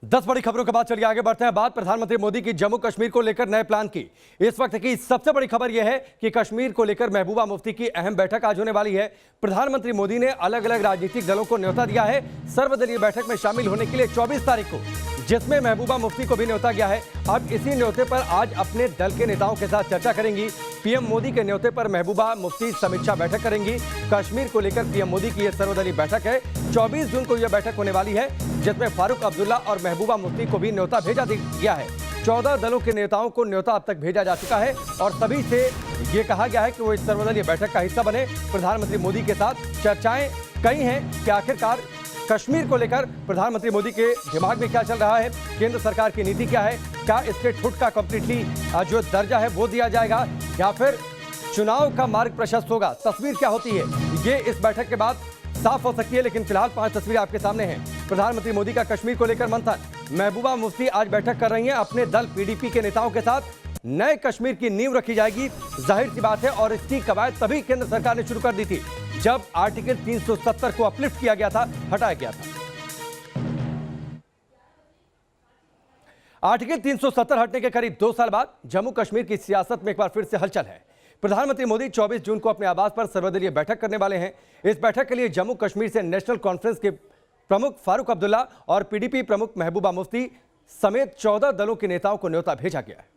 10 बड़ी खबरों के बाद चलिए आगे बढ़ते हैं। बात प्रधानमंत्री मोदी की जम्मू कश्मीर को लेकर नए प्लान की। इस वक्त की सबसे बड़ी खबर यह है कि कश्मीर को लेकर महबूबा मुफ्ती की अहम बैठक आज होने वाली है। प्रधानमंत्री मोदी ने अलग अलग राजनीतिक दलों को न्योता दिया है सर्वदलीय बैठक में शामिल होने के लिए 24 तारीख को, जिसमें महबूबा मुफ्ती को भी न्योता गया है। अब इसी न्योते पर आज अपने दल के नेताओं के साथ चर्चा करेंगी। पीएम मोदी के न्योते पर महबूबा मुफ्ती समीक्षा बैठक करेंगी। कश्मीर को लेकर पीएम मोदी की यह सर्वदलीय बैठक है। 24 जून को यह बैठक होने वाली है, जिसमें फारूक अब्दुल्ला और महबूबा मुफ्ती को भी न्योता भेजा गया है। 14 दलों के नेताओं को न्योता अब तक भेजा जा चुका है और सभी से ये कहा गया है कि वो इस सर्वदलीय बैठक का हिस्सा बने। प्रधानमंत्री मोदी के साथ चर्चाएं कई हैं कि आखिरकार कश्मीर को लेकर प्रधानमंत्री मोदी के दिमाग में क्या चल रहा है, केंद्र सरकार की नीति क्या है, क्या स्टेटहुड का कंप्लीटली जो दर्जा है वो दिया जाएगा या फिर चुनाव का मार्ग प्रशस्त होगा। तस्वीर क्या होती है ये इस बैठक के बाद साफ हो सकती है, लेकिन फिलहाल 5 तस्वीरें आपके सामने हैं। प्रधानमंत्री मोदी का कश्मीर को लेकर मंथन। महबूबा मुफ्ती आज बैठक कर रही हैं अपने दल पीडीपी के नेताओं के साथ। नए कश्मीर की नींव रखी जाएगी, जाहिर सी बात है, और इसकी कवायद तभी केंद्र सरकार ने शुरू कर दी थी जब आर्टिकल 370 को अपलिफ्ट किया गया था, हटाया गया था। आर्टिकल 370 हटने के करीब 2 साल बाद जम्मू कश्मीर की सियासत में एक बार फिर से हलचल है। प्रधानमंत्री मोदी 24 जून को अपने आवास पर सर्वदलीय बैठक करने वाले हैं। इस बैठक के लिए जम्मू कश्मीर से नेशनल कॉन्फ्रेंस के प्रमुख फारूक अब्दुल्ला और पीडीपी प्रमुख महबूबा मुफ्ती समेत 14 दलों के नेताओं को न्योता भेजा गया है।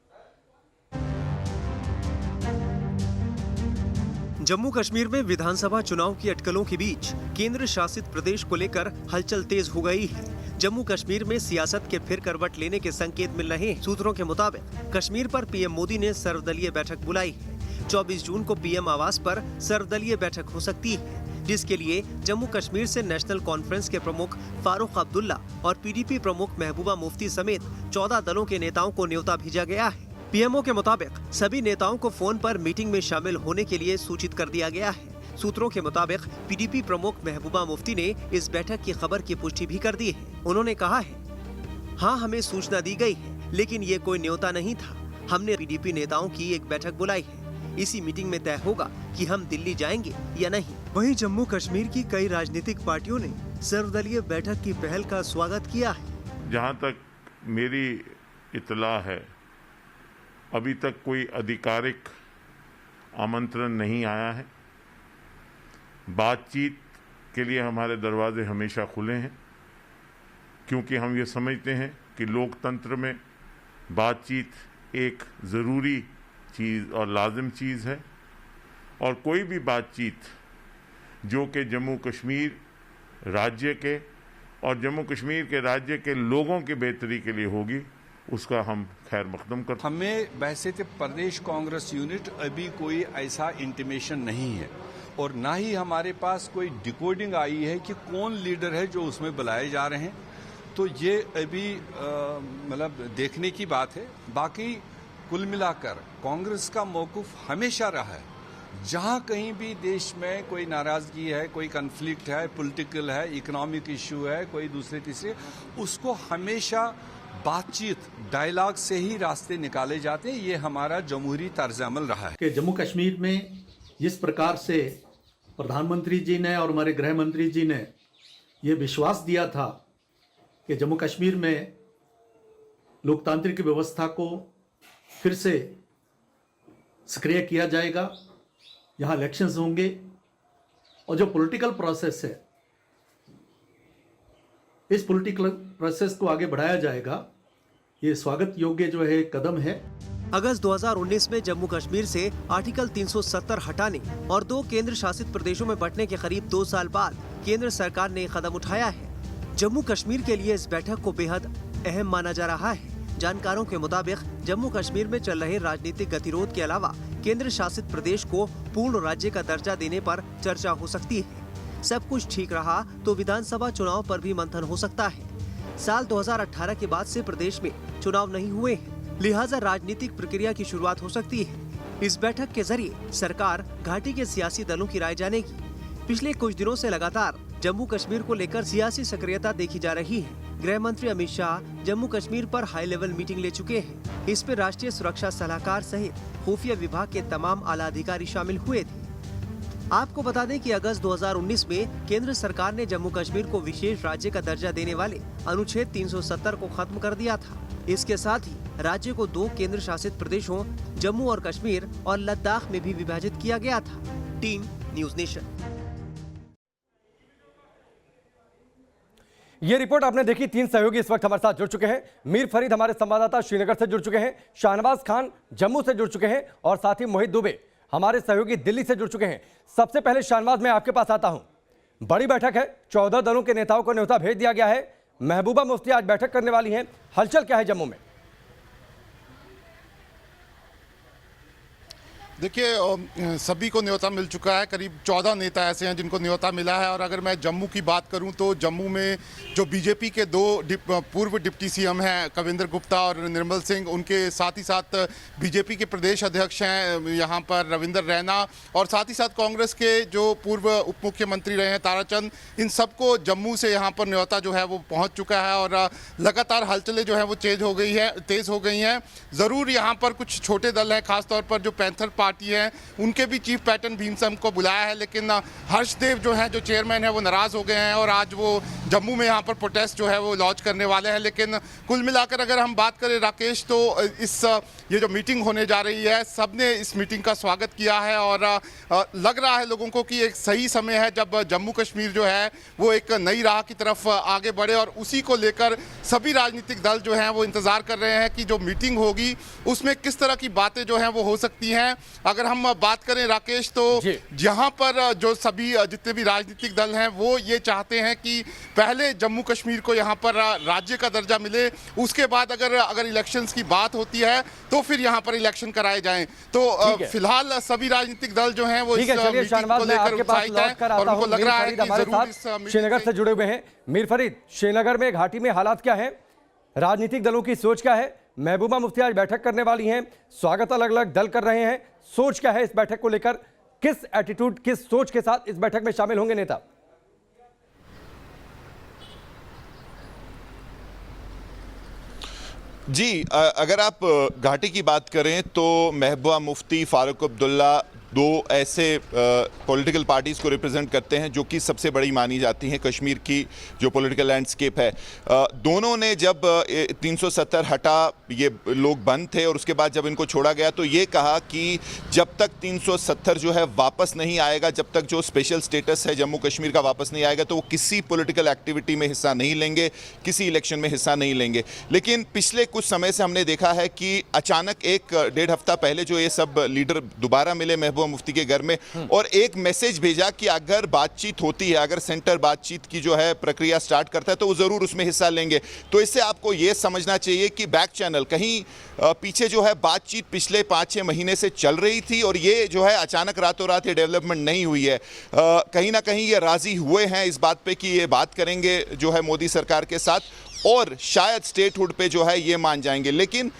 जम्मू कश्मीर में विधानसभा चुनाव की अटकलों के बीच केंद्र शासित प्रदेश को लेकर हलचल तेज हो गई है। जम्मू कश्मीर में सियासत के फिर करवट लेने के संकेत मिल रहे हैं। सूत्रों के मुताबिक कश्मीर पर पीएम मोदी ने सर्वदलीय बैठक बुलाई है। 24 जून को पीएम आवास पर सर्वदलीय बैठक हो सकती है, जिसके लिए जम्मू कश्मीर से नेशनल कॉन्फ्रेंस के प्रमुख फारूक अब्दुल्ला और पीडीपी प्रमुख महबूबा मुफ्ती समेत 14 दलों के नेताओं को न्योता भेजा गया है। पीएमओ के मुताबिक सभी नेताओं को फोन पर मीटिंग में शामिल होने के लिए सूचित कर दिया गया है। सूत्रों के मुताबिक पीडीपी प्रमुख महबूबा मुफ्ती ने इस बैठक की खबर की पुष्टि भी कर दी है। उन्होंने कहा है, हाँ, हमें सूचना दी गई है, लेकिन ये कोई न्योता नहीं था। हमने पीडीपी नेताओं की एक बैठक बुलाई है। इसी मीटिंग में तय होगा कि हम दिल्ली जाएंगे या नहीं। वहीं जम्मू कश्मीर की कई राजनीतिक पार्टियों ने सर्वदलीय बैठक की पहल का स्वागत किया है। जहां तक मेरी इत्तला है, अभी तक कोई आधिकारिक आमंत्रण नहीं आया है। बातचीत के लिए हमारे दरवाजे हमेशा खुले हैं, क्योंकि हम ये समझते हैं कि लोकतंत्र में बातचीत एक ज़रूरी चीज़ और लाजिम चीज़ है, और कोई भी बातचीत जो कि जम्मू कश्मीर राज्य के और जम्मू कश्मीर के राज्य के लोगों की बेहतरी के लिए होगी, उसका हम खैर मकदम करते। हमें वैसे तो प्रदेश कांग्रेस यूनिट अभी कोई ऐसा इंटीमेशन नहीं है, और ना ही हमारे पास कोई डिकोडिंग आई है कि कौन लीडर है जो उसमें बुलाए जा रहे हैं। तो ये अभी मतलब देखने की बात है। बाकी कुल मिलाकर कांग्रेस का मौक़िफ़ हमेशा रहा है, जहां कहीं भी देश में कोई नाराजगी है, कोई कन्फ्लिक्ट है, पॉलिटिकल है, इकोनॉमिक इशू है, कोई दूसरे तीसरे, उसको हमेशा बातचीत डायलॉग से ही रास्ते निकाले जाते हैं। ये हमारा जमहूरी तर्ज अमल रहा है कि जम्मू कश्मीर में जिस प्रकार से प्रधानमंत्री जी ने और हमारे गृह मंत्री जी ने ये विश्वास दिया था कि जम्मू कश्मीर में लोकतांत्रिक व्यवस्था को फिर से सक्रिय किया जाएगा, यहाँ इलेक्शंस होंगे और जो पॉलिटिकल प्रोसेस है, इस पॉलिटिकल प्रोसेस को आगे बढ़ाया जाएगा, ये स्वागत योग्य जो है कदम है। अगस्त 2019 में जम्मू कश्मीर से आर्टिकल 370 हटाने और 2 केंद्र शासित प्रदेशों में बंटने के करीब 2 साल बाद केंद्र सरकार ने कदम उठाया है। जम्मू कश्मीर के लिए इस बैठक को बेहद अहम माना जा रहा है। जानकारों के मुताबिक जम्मू कश्मीर में चल रहे राजनीतिक गतिरोध के अलावा केंद्र शासित प्रदेश को पूर्ण राज्य का दर्जा देने पर चर्चा हो सकती है। सब कुछ ठीक रहा तो विधानसभा चुनाव पर भी मंथन हो सकता है। साल 2018 के बाद से प्रदेश में चुनाव नहीं हुए हैं, लिहाजा राजनीतिक प्रक्रिया की शुरुआत हो सकती है। इस बैठक के जरिए सरकार घाटी के सियासी दलों की राय जानेगी। पिछले कुछ दिनों से लगातार जम्मू कश्मीर को लेकर सियासी सक्रियता देखी जा रही है। गृह मंत्री अमित शाह जम्मू कश्मीर पर हाई लेवल मीटिंग ले चुके हैं। इस पर राष्ट्रीय सुरक्षा सलाहकार सहित खुफिया विभाग के तमाम आला अधिकारी शामिल हुए थे। आपको बता दें कि अगस्त 2019 में केंद्र सरकार ने जम्मू कश्मीर को विशेष राज्य का दर्जा देने वाले अनुच्छेद 370 को खत्म कर दिया था। इसके साथ ही राज्य को 2 केंद्र शासित प्रदेशों जम्मू और कश्मीर और लद्दाख में भी विभाजित किया गया था। Team news nation. ये रिपोर्ट आपने देखी। 3 सहयोगी इस वक्त हमारे साथ जुड़ चुके हैं। मीर फरीद हमारे संवाददाता श्रीनगर से जुड़ चुके हैं, शाहनवाज खान जम्मू से जुड़ चुके हैं और साथ ही मोहित दुबे हमारे सहयोगी दिल्ली से जुड़ चुके हैं। सबसे पहले शाहनवाज, मैं आपके पास आता हूं। बड़ी बैठक है, 14 दलों के नेताओं को न्योता भेज दिया गया है। महबूबा मुफ्ती आज बैठक करने वाली हैं। हलचल क्या है जम्मू में? देखिए, सभी को न्योता मिल चुका है। करीब 14 नेता ऐसे हैं जिनको न्योता मिला है। और अगर मैं जम्मू की बात करूं तो जम्मू में जो बीजेपी के 2 पूर्व डिप्टी सीएम हैं, कविंद्र गुप्ता और निर्मल सिंह, उनके साथ ही साथ बीजेपी के प्रदेश अध्यक्ष हैं यहाँ पर रविंदर रैना, और साथ ही साथ कांग्रेस के जो पूर्व उप मुख्यमंत्री रहे हैं ताराचंद, इन सबको जम्मू से यहाँ पर न्योता जो है वो पहुँच चुका है। और लगातार हलचलें जो है वो तेज़ हो गई हैं। ज़रूर यहाँ पर कुछ छोटे दल हैं, खासतौर पर जो पैंथर पार्टी है, उनके भी चीफ पैटर्न भीमसम को बुलाया है, लेकिन हर्षदेव जो है, जो चेयरमैन है, वो नाराज हो गए हैं और आज वो जम्मू में यहाँ पर प्रोटेस्ट जो है वो लॉन्च करने वाले हैं। लेकिन कुल मिलाकर अगर हम बात करें राकेश, तो ये जो मीटिंग होने जा रही है, सबने इस मीटिंग का स्वागत किया है और लग रहा है लोगों को कि एक सही समय है जब जम्मू कश्मीर जो है वो एक नई राह की तरफ आगे बढ़े। और उसी को लेकर सभी राजनीतिक दल जो हैं वो इंतजार कर रहे हैं कि जो मीटिंग होगी उसमें किस तरह की बातें जो हैं वो हो सकती हैं। अगर हम बात करें राकेश, तो जहां पर जो सभी जितने भी राजनीतिक दल हैं वो ये चाहते हैं कि पहले जम्मू कश्मीर को यहां पर राज्य का दर्जा मिले, उसके बाद अगर इलेक्शंस की बात होती है तो फिर यहां पर इलेक्शन कराए जाएं। तो फिलहाल सभी राजनीतिक दल जो हैं वो इस मीटिंग को लेकर उत्साहित हैं और उनको लग रहा है कि जरूर इस श्रीनगर से जुड़े हुए हैं मीर फरीद। श्रीनगर में घाटी में हालात क्या है, राजनीतिक दलों की सोच क्या है? महबूबा मुफ्ती आज बैठक करने वाली हैं, स्वागत अलग अलग दल कर रहे हैं, सोच क्या है इस बैठक को लेकर? किस एटीट्यूड, किस सोच के साथ इस बैठक में शामिल होंगे नेता? जी, अगर आप घाटी की बात करें तो महबूबा मुफ्ती, फारूक अब्दुल्ला 2 ऐसे पॉलिटिकल पार्टीज़ को रिप्रेजेंट करते हैं जो कि सबसे बड़ी मानी जाती हैं कश्मीर की जो पॉलिटिकल लैंडस्केप है। दोनों ने जब 370 हटा, ये लोग बंद थे और उसके बाद जब इनको छोड़ा गया तो ये कहा कि जब तक 370 जो है वापस नहीं आएगा, जब तक जो स्पेशल स्टेटस है जम्मू कश्मीर का वापस नहीं आएगा, तो वो किसी पॉलिटिकल एक्टिविटी में हिस्सा नहीं लेंगे, किसी इलेक्शन में हिस्सा नहीं लेंगे। लेकिन पिछले कुछ समय से हमने देखा है कि अचानक 1-1.5 हफ्ता पहले जो ये सब लीडर दोबारा मिले महबूबा मुफ्ती के घर में और एक मैसेज भेजा कि अगर बातचीत होती है, अगर सेंटर बातचीत की जो है प्रक्रिया स्टार्ट करता है तो वो जरूर उसमें हिस्सा लेंगे। तो इससे आपको ये समझना चाहिए कि बैक चैनल कहीं पीछे जो है बातचीत पिछले 5-6 महीने से चल रही थी और ये जो है अचानक रातों रात ये डेवलपमेंट नहीं हुई है। कहीं ना कहीं ये राजी हुए हैं इस बात पे कि ये बात करेंगे जो है मोदी सरकार के साथ और शायद स्टेटहुड पे जो है ये मान जाएंगे। लेकिन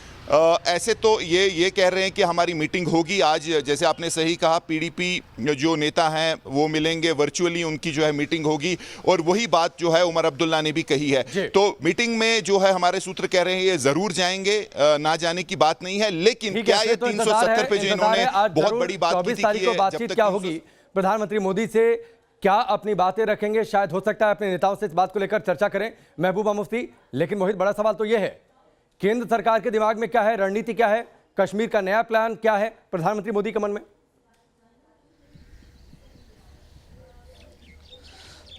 ऐसे तो ये कह रहे हैं कि हमारी मीटिंग होगी आज, जैसे आपने सही कहा, पीडीपी जो नेता हैं वो मिलेंगे, वर्चुअली उनकी जो है मीटिंग होगी और वही बात जो है उमर अब्दुल्ला ने भी कही है। तो मीटिंग में जो है हमारे सूत्र कह रहे हैं ये जरूर जाएंगे, ना जाने की बात नहीं है। लेकिन क्या ये 370 पे जो इन्होंने बहुत बड़ी बात की थी कि बातचीत क्या होगी, प्रधानमंत्री मोदी से क्या अपनी बातें रखेंगे? शायद हो सकता है अपने नेताओं से इस बात को लेकर चर्चा करें महबूबा मुफ्ती। लेकिन मोहित, बड़ा सवाल तो यह है, केंद्र सरकार के दिमाग में क्या है, रणनीति क्या है, कश्मीर का नया प्लान क्या है प्रधानमंत्री मोदी के मन में?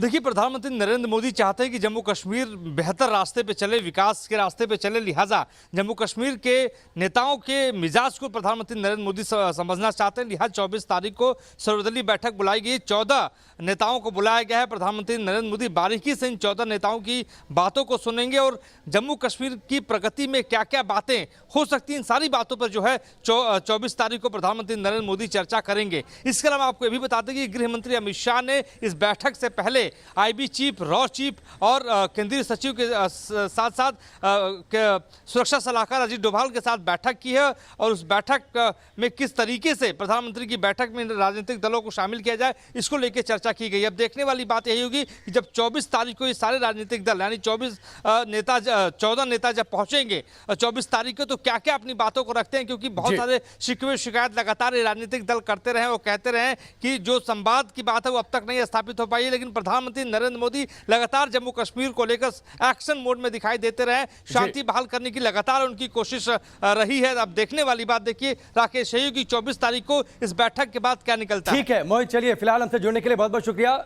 देखिए, प्रधानमंत्री नरेंद्र मोदी चाहते हैं कि जम्मू कश्मीर बेहतर रास्ते पे चले, विकास के रास्ते पे चले। लिहाजा जम्मू कश्मीर के नेताओं के मिजाज को प्रधानमंत्री नरेंद्र मोदी समझना चाहते हैं। लिहाजा 24 तारीख को सर्वदलीय बैठक बुलाई गई, 14 नेताओं को बुलाया गया है। प्रधानमंत्री नरेंद्र मोदी बारीकी से इन 14 नेताओं की बातों को सुनेंगे और जम्मू कश्मीर की प्रगति में क्या क्या बातें हो सकती हैं, इन सारी बातों पर जो है 24 तारीख को प्रधानमंत्री नरेंद्र मोदी चर्चा करेंगे। इसके अलावा आपको ये भी बता दें कि गृह मंत्री अमित शाह ने इस बैठक से पहले से आईबी चीफ, रॉ चीफ और केंद्रीय सचिव के साथ साथ सुरक्षा सलाहकार अजीत डोभाल के साथ बैठक की है और उस बैठक में किस तरीके से प्रधानमंत्री की बैठक में राजनीतिक दलों को शामिल किया जाए इसको लेकर चर्चा की गई। अब देखने वाली बात यही होगी कि जब 24 तारीख को ये सारे राजनीतिक दल यानी 14 नेता जब पहुंचेंगे 24 तारीख को तो क्या क्या अपनी बातों को रखते हैं, क्योंकि बहुत सारे शिकवे शिकायत लगातार ये राजनीतिक दल करते रहे और कहते रहे कि जो संवाद की बात है वो अब तक नहीं स्थापित हो पाई है, लेकिन प्रधानमंत्री नरेंद्र मोदी लगातार जम्मू कश्मीर को लेकर एक्शन मोड में दिखाई देते रहे, शांति बहाल करने की लगातार उनकी कोशिश रही है। अब देखने वाली बात देखिए राकेश सहयोगी 24 तारीख को इस बैठक के बाद क्या निकलता है। ठीक है मोहित, चलिए फिलहाल हमसे जुड़ने के लिए बहुत बहुत शुक्रिया।